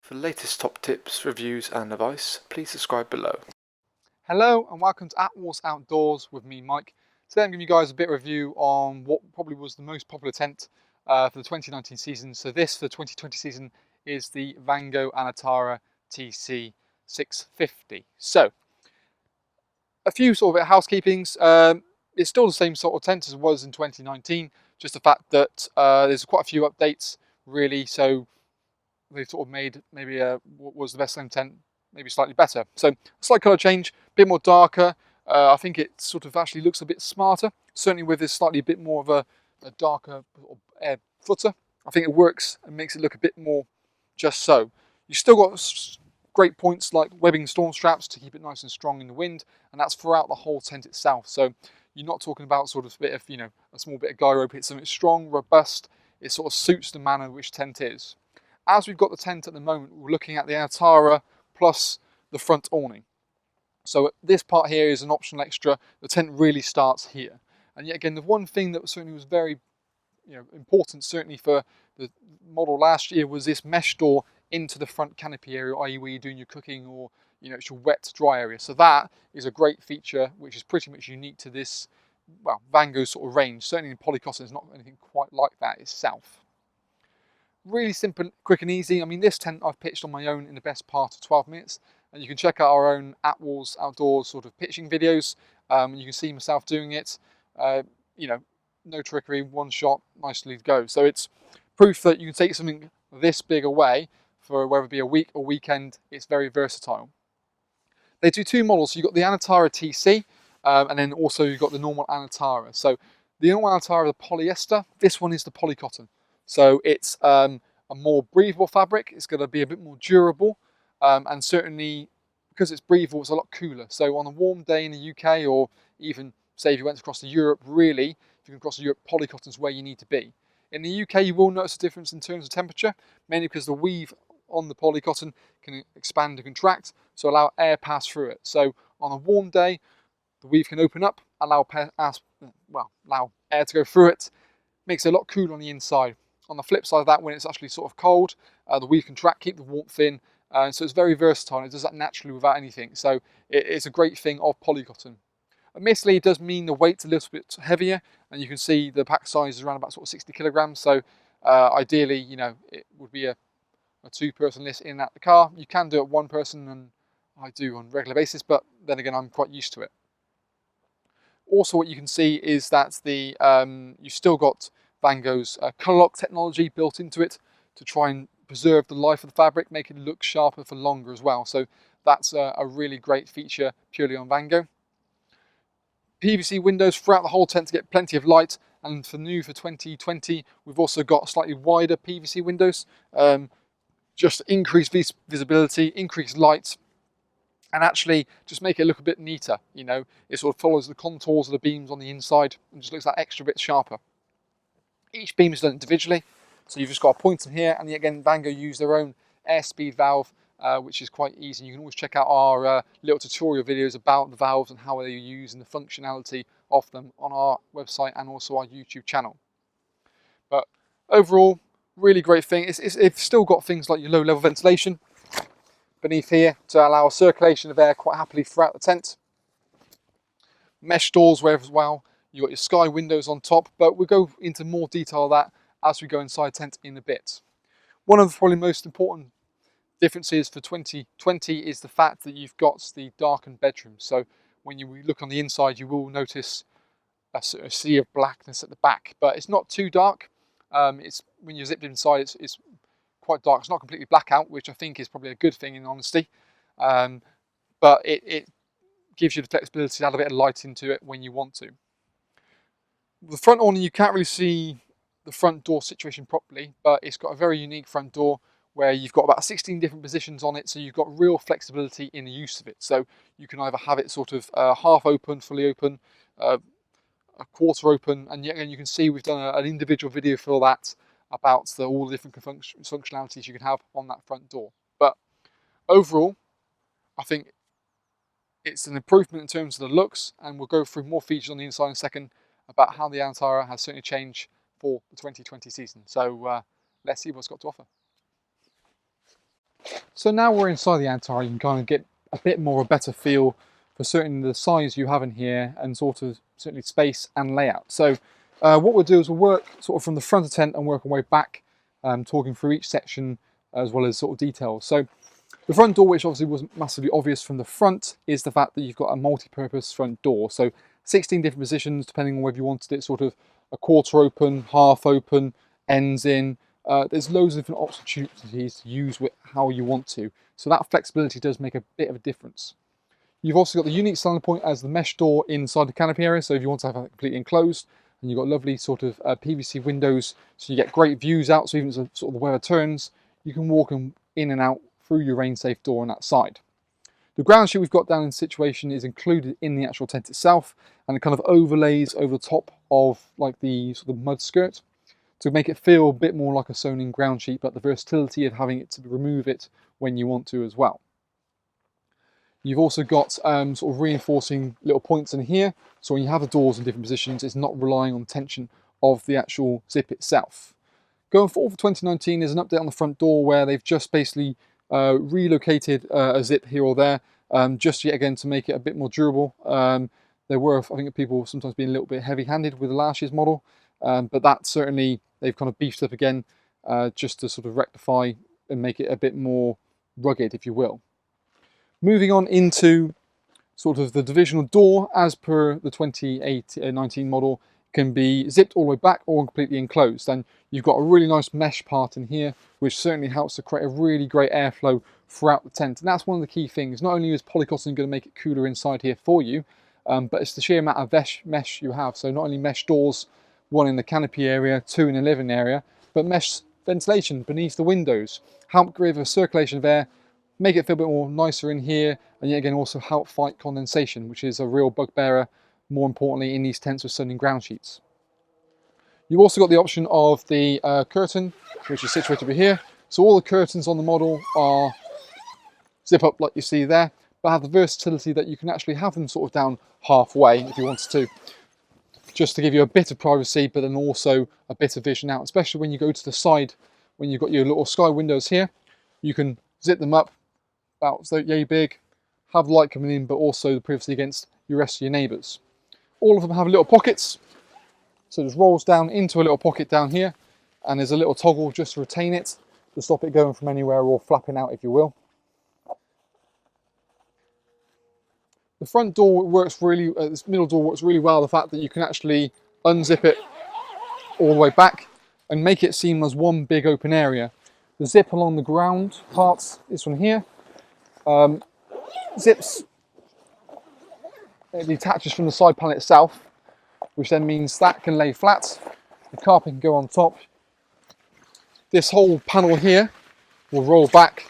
For the latest top tips, reviews and advice, please subscribe below. Hello and welcome to Attwoolls Outdoors with me, Mike. Today I'm giving you guys a bit of review on what probably was the most popular tent for the 2019 season. So this, for the 2020 season, is the Vango Anantara TC 650. So, a few sort of housekeepings. It's still the same sort of tent as it was in 2019, just the fact that there's quite a few updates, really. So they've sort of made maybe what was the best selling tent maybe slightly better. So slight colour change, a bit more darker. I think it sort of actually looks a bit smarter, certainly with this slightly bit more of a darker air footer. I think it works and makes it look a bit more just so. You've still got great points like webbing storm straps to keep it nice and strong in the wind, and that's throughout the whole tent itself. So you're not talking about sort of a bit of, a small bit of guy rope. It's something strong, robust. It sort of suits the manner in which tent is. As we've got the tent at the moment, we're looking at the Anantara plus the front awning. So this part here is an optional extra. The tent really starts here. And yet again, the one thing that certainly was very important, certainly for the model last year, was this mesh door into the front canopy area, i.e. where you're doing your cooking or it's your wet dry area. So that is a great feature which is pretty much unique to this, well, Vango sort of range. Certainly in polycotton, there's not anything quite like that itself. Really simple, quick and easy. I mean, this tent I've pitched on my own in the best part of 12 minutes, and you can check out our own Attwoolls Outdoors sort of pitching videos. You can see myself doing it. No trickery, one shot, nicely to go. So it's proof that you can take something this big away for whether it be a week or weekend. It's very versatile. They do two models. So you've got the Anantara TC, and then also you've got the normal Anantara. So the normal Anantara is the polyester. This one is the polycotton. So it's a more breathable fabric. It's going to be a bit more durable, and certainly because it's breathable, it's a lot cooler. So on a warm day in the UK, or even say if you went across to Europe, really, if you can cross to Europe, polycotton is where you need to be. In the UK, you will notice a difference in terms of temperature, mainly because the weave on the polycotton can expand and contract, so allow air pass through it. So on a warm day, the weave can open up, allow air to go through it, makes it a lot cooler on the inside. On the flip side of that, when it's actually sort of cold, the weave can keep the warmth in, so it's very versatile. It does that naturally without anything. So it's a great thing of polycotton. Admittedly, it does mean the weight's a little bit heavier, and you can see the pack size is around about sort of 60 kilograms. So ideally, it would be a two-person list in and out the car. You can do it one person, and I do on a regular basis, but then again, I'm quite used to it. Also, what you can see is that you've still got Vango's colour lock technology built into it to try and preserve the life of the fabric, make it look sharper for longer as well. So that's a really great feature purely on Vango. PVC windows throughout the whole tent to get plenty of light, and for 2020, we've also got slightly wider PVC windows, just to increase visibility, increase light, and actually just make it look a bit neater. It sort of follows the contours of the beams on the inside and just looks that extra bit sharper. Each beam is done individually, so you've just got a point in here, and again, Vango use their own airspeed valve, which is quite easy. You can always check out our little tutorial videos about the valves and how they're used and the functionality of them on our website and also our YouTube channel. But overall, really great thing. It's still got things like your low level ventilation beneath here to allow circulation of air quite happily throughout the tent. Mesh doors where as well. You've got your sky windows on top, but we'll go into more detail of that as we go inside tent in a bit. One of the probably most important differences for 2020 is the fact that you've got the darkened bedrooms. So when you look on the inside, you will notice a sea of blackness at the back, but it's not too dark. It's when you're zipped inside, it's quite dark. It's not completely blackout, which I think is probably a good thing in honesty, but it gives you the flexibility to add a bit of light into it when you want to. The front awning, you can't really see the front door situation properly, but it's got a very unique front door where you've got about 16 different positions on it, so you've got real flexibility in the use of it. So you can either have it sort of half open, fully open, a quarter open, and you can see we've done an individual video for that about all the different functionalities you can have on that front door. But overall, I think it's an improvement in terms of the looks, and we'll go through more features on the inside in a second about how the Anantara has certainly changed for the 2020 season. So let's see what's got to offer. So now we're inside the Anantara, you can kind of get a bit more of a better feel for certainly the size you have in here and sort of certainly space and layout. So what we'll do is we'll work sort of from the front of the tent and work our way back, talking through each section as well as sort of details. So the front door, which obviously wasn't massively obvious from the front, is the fact that you've got a multi-purpose front door. So 16 different positions, depending on whether you wanted it sort of a quarter open, half open, ends in. There's loads of different opportunities to use with how you want to. So that flexibility does make a bit of a difference. You've also got the unique selling point as the mesh door inside the canopy area. So if you want to have it completely enclosed, and you've got lovely sort of PVC windows, so you get great views out. So even as sort of the weather turns, you can walk in and out through your rain safe door on that side. The ground sheet we've got down in situation is included in the actual tent itself, and it kind of overlays over the top of like the sort of mud skirt to make it feel a bit more like a sewn-in ground sheet, but the versatility of having it to remove it when you want to as well. You've also got sort of reinforcing little points in here, so when you have the doors in different positions, it's not relying on tension of the actual zip itself. Going forward for 2019, there's an update on the front door where they've just basically relocated a zip here or there, just yet again to make it a bit more durable. There were, I think, people sometimes being a little bit heavy-handed with the last year's model, but that certainly they've kind of beefed up again, just to sort of rectify and make it a bit more rugged, if you will. Moving on into sort of the divisional door, as per the 2019 model, can be zipped all the way back or completely enclosed. And you've got a really nice mesh part in here, which certainly helps to create a really great airflow throughout the tent. And that's one of the key things. Not only is polycotton going to make it cooler inside here for you, but it's the sheer amount of mesh you have. So not only mesh doors, one in the canopy area, two in the living area, but mesh ventilation beneath the windows. Help give a circulation of air, make it feel a bit more nicer in here, and yet again also help fight condensation, which is a real bugbearer, more importantly, in these tents with sewn-in ground sheets. You've also got the option of the curtain, which is situated over here. So all the curtains on the model are zip up like you see there, but have the versatility that you can actually have them sort of down halfway if you wanted to, just to give you a bit of privacy, but then also a bit of vision out, especially when you go to the side, when you've got your little sky windows here, you can zip them up about so yay big, have light coming in, but also the privacy against the rest of your neighbours. All of them have little pockets, so it just rolls down into a little pocket down here, and there's a little toggle just to retain it, to stop it going from anywhere or flapping out, if you will. The front door works really, this middle door works really well, the fact that you can actually unzip it all the way back and make it seem as one big open area. The zip along the ground parts is from here. Zips, it detaches from the side panel itself, which then means that can lay flat, the carpet can go on top. This whole panel here will roll back,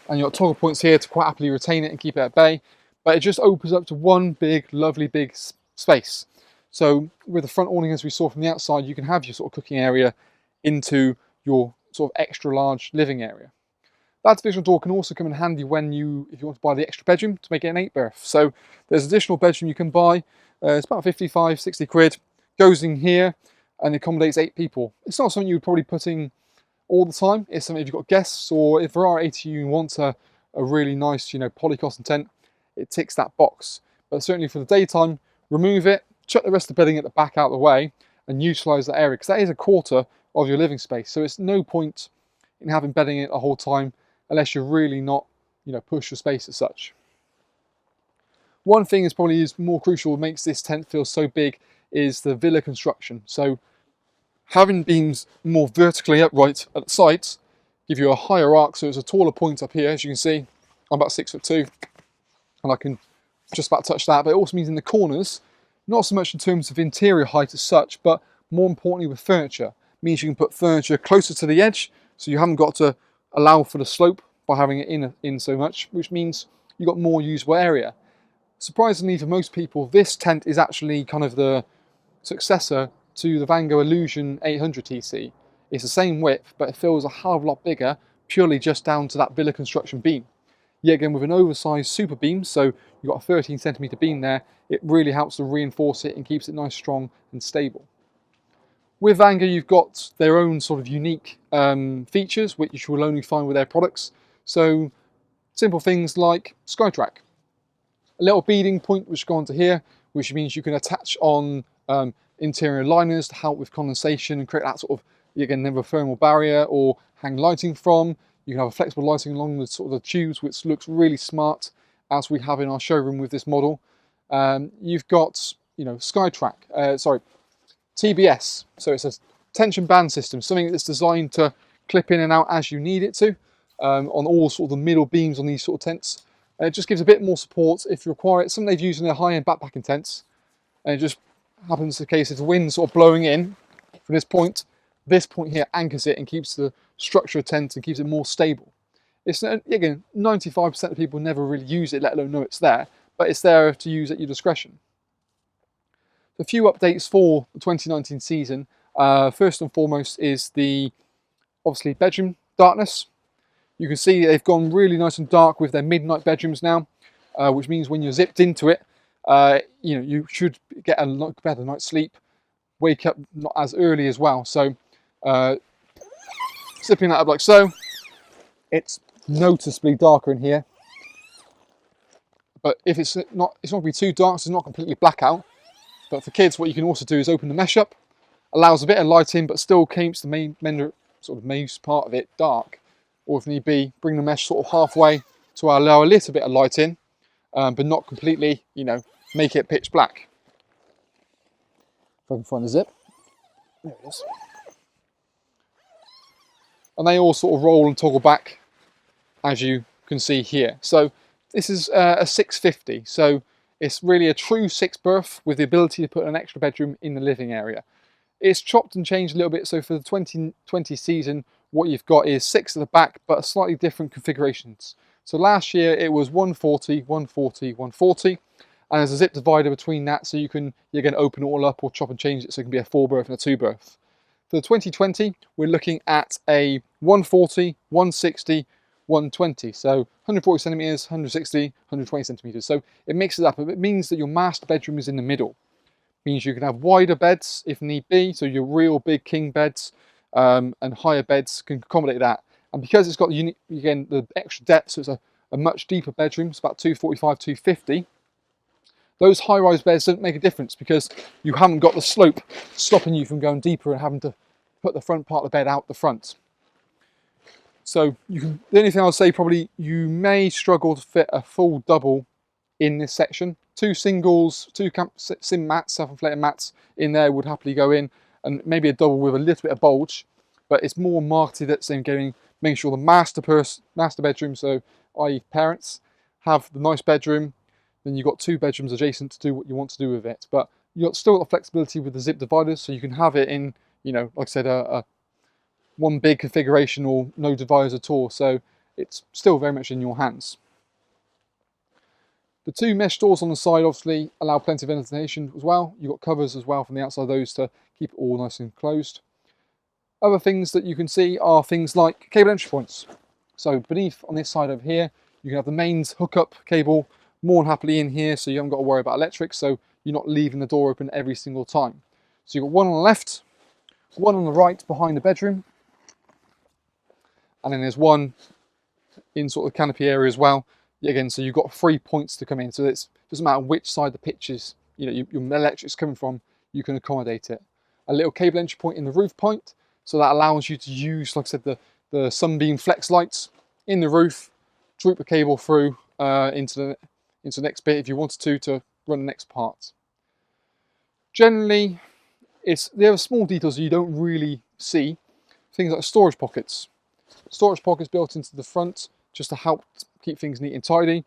and you've got toggle points here to quite happily retain it and keep it at bay, but it just opens up to one big, lovely big space. So with the front awning, as we saw from the outside, you can have your sort of cooking area into your sort of extra large living area. That divisional door can also come in handy when if you want to buy the extra bedroom to make it an 8-berth. So there's additional bedroom you can buy. It's about 55, 60 quid. Goes in here and accommodates 8 people. It's not something you would probably put in all the time. It's something if you've got guests, or if there are 8 of you and want a really nice, polycotton tent, it ticks that box. But certainly for the daytime, remove it, chuck the rest of the bedding at the back out of the way, and utilise that area, because that is a quarter of your living space. So it's no point in having bedding it the whole time, unless you're really not, push your space as such. One thing is probably more crucial, makes this tent feel so big, is the villa construction. So having beams more vertically upright at the sides give you a higher arc, so it's a taller point up here. As you can see, I'm about 6'2", and I can just about touch that. But it also means in the corners, not so much in terms of interior height as such, but more importantly with furniture. It means you can put furniture closer to the edge, so you haven't got to allow for the slope by having it in so much, which means you've got more usable area. Surprisingly for most people, this tent is actually kind of the successor to the Vango Illusion 800 TC. It's the same width, but it feels a hell of a lot bigger, purely just down to that villa construction beam. Yet again, with an oversized super beam, so you've got a 13 centimeter beam there, it really helps to reinforce it and keeps it nice, strong and stable. With Vango, you've got their own sort of unique features, which you will only find with their products. So simple things like SkyTrack. A little beading point which go onto here, which means you can attach on interior liners to help with condensation and create that sort of, again, never thermal barrier, or hang lighting from. You can have a flexible lighting along the sort of the tubes, which looks really smart, as we have in our showroom with this model. You've got, SkyTrack, TBS, so it's a tension band system, something that's designed to clip in and out as you need it to, on all sort of the middle beams on these sort of tents. And it just gives a bit more support if you require it. Something they've used in their high-end backpacking tents, and it just happens the case if the wind's sort of blowing in from this point here anchors it and keeps the structure of the tent and keeps it more stable. It's, again, 95% of people never really use it, let alone know it's there, but it's there to use at your discretion. A few updates for the 2019 season. First and foremost is the, obviously, bedroom darkness. You can see they've gone really nice and dark with their midnight bedrooms now, which means when you're zipped into it, you should get a better night's sleep, wake up not as early as well. So zipping that up like so, it's noticeably darker in here. But if it's not going to be too dark, so it's not completely blackout. But for kids, what you can also do is open the mesh up, allows a bit of light in, but still keeps the main part of it dark. Or if need be, bring the mesh sort of halfway to allow a little bit of light in, but not completely, make it pitch black. If I can find the zip. There it is. And they all sort of roll and toggle back, as you can see here. So this is a 650, so it's really a true 6-berth with the ability to put an extra bedroom in the living area. It's chopped and changed a little bit, so for the 2020 season, what you've got is 6 at the back, but slightly different configurations. So last year it was 140, 140, 140, and there's a zip divider between that, so you're going to open it all up or chop and change it so it can be a 4-berth and a 2-berth. For the 2020, we're looking at a 140, 160, 120, so 140 centimeters, 160, 120 centimeters. So it mixes up. It means that your master bedroom is in the middle. It means you can have wider beds if need be, so your real big king beds and higher beds can accommodate that. And because it's got the extra depth, so it's a much deeper bedroom, it's about 245, 250. Those high-rise beds don't make a difference because you haven't got the slope stopping you from going deeper and having to put the front part of the bed out the front. So the only thing I'll say, probably you may struggle to fit a full double in this section. 2 singles, 2 sim mats, self-inflating mats in there would happily go in, and maybe a double with a little bit of bulge, but it's more marketed at making sure the master bedroom, so i.e. parents, have the nice bedroom. Then you've got 2 bedrooms adjacent to do what you want to do with it. But you've still got the flexibility with the zip dividers, so you can have it in, like I said, a one big configuration or no dividers at all. So it's still very much in your hands. The 2 mesh doors on the side obviously allow plenty of ventilation as well. You've got covers as well from the outside of those to keep it all nice and closed. Other things that you can see are things like cable entry points. So beneath on this side over here, you can have the mains hookup cable more than happily in here, so you haven't got to worry about electrics, so you're not leaving the door open every single time. So you've got one on the left, one on the right behind the bedroom, and then there's one in sort of the canopy area as well. Again, so you've got 3 points to come in, so it doesn't matter which side the pitch is, your electric's coming from, you can accommodate it. A little cable entry point in the roof point, so that allows you to use, like I said, the sunbeam flex lights in the roof, droop a cable through into the next bit if you wanted to run the next part. Generally, there are small details you don't really see. Things like storage pockets. Storage pockets built into the front just to help keep things neat and tidy.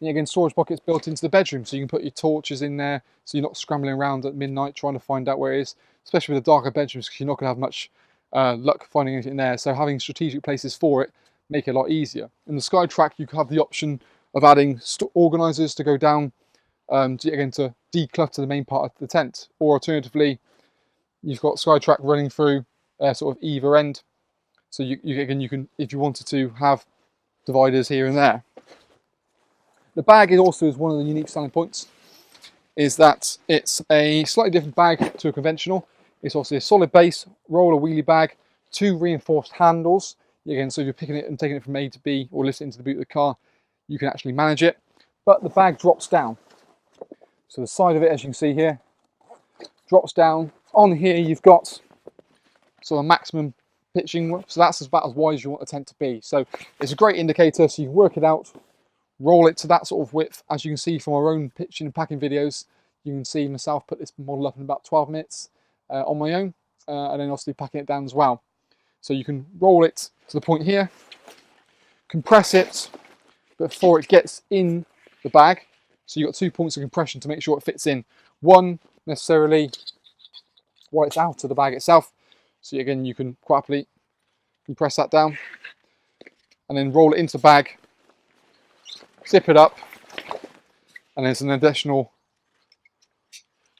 And again, storage pockets built into the bedroom, so you can put your torches in there, so you're not scrambling around at midnight trying to find out where it is, especially with the darker bedrooms, because you're not going to have much luck finding anything there. So having strategic places for it make it a lot easier. In the SkyTrack, you have the option of adding organisers to go down to declutter the main part of the tent, or alternatively, you've got SkyTrack running through sort of either end. So you can, if you wanted to have dividers here and there. The bag is also one of the unique selling points, is that it's a slightly different bag to a conventional. It's also a solid base, roller wheelie bag, 2 reinforced handles. Again, so if you're picking it and taking it from A to B or lifting it into the boot of the car, you can actually manage it. But the bag drops down. So the side of it, as you can see here, drops down. On here you've got sort of maximum pitching, so that's about as wide as you want the tent to be. So it's a great indicator, so you can work it out, roll it to that sort of width. As you can see from our own pitching and packing videos, you can see myself put this model up in about 12 minutes on my own, and then obviously packing it down as well. So you can roll it to the point here, compress it before it gets in the bag. So you've got 2 points of compression to make sure it fits in. One necessarily while it's out of the bag itself. So again, you can quite happily compress that down and then roll it into the bag, zip it up, and there's an additional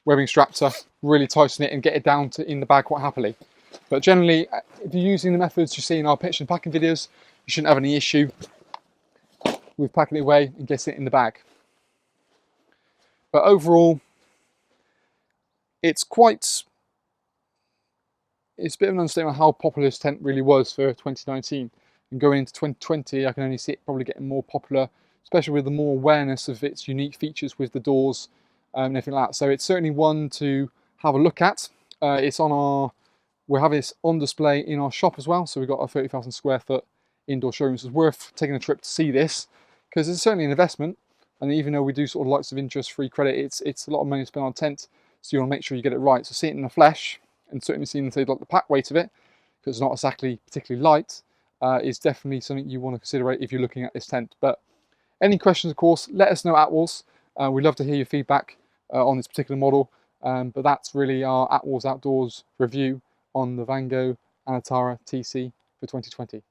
webbing strap to really tighten it and get it down to in the bag quite happily. But generally, if you're using the methods you see in our pitch and packing videos, you shouldn't have any issue with packing it away and getting it in the bag. But overall, it's a bit of an understatement how popular this tent really was for 2019. And going into 2020, I can only see it probably getting more popular, especially with the more awareness of its unique features with the doors and everything like that. So it's certainly one to have a look at. It's on our, we'll have this on display in our shop as well. So we've got a 30,000 square foot indoor showroom. So it's worth taking a trip to see this, because it's certainly an investment. And even though we do sort of lots of interest-free credit, it's a lot of money to spend on a tent. So you want to make sure you get it right. So see it in the flesh, and certainly seeing like the pack weight of it, because it's not exactly particularly light, is definitely something you want to consider if you're looking at this tent. But any questions, of course, let us know at Attwoolls. We'd love to hear your feedback on this particular model. But that's really our Attwoolls Outdoors review on the Vango Anantara TC for 2020.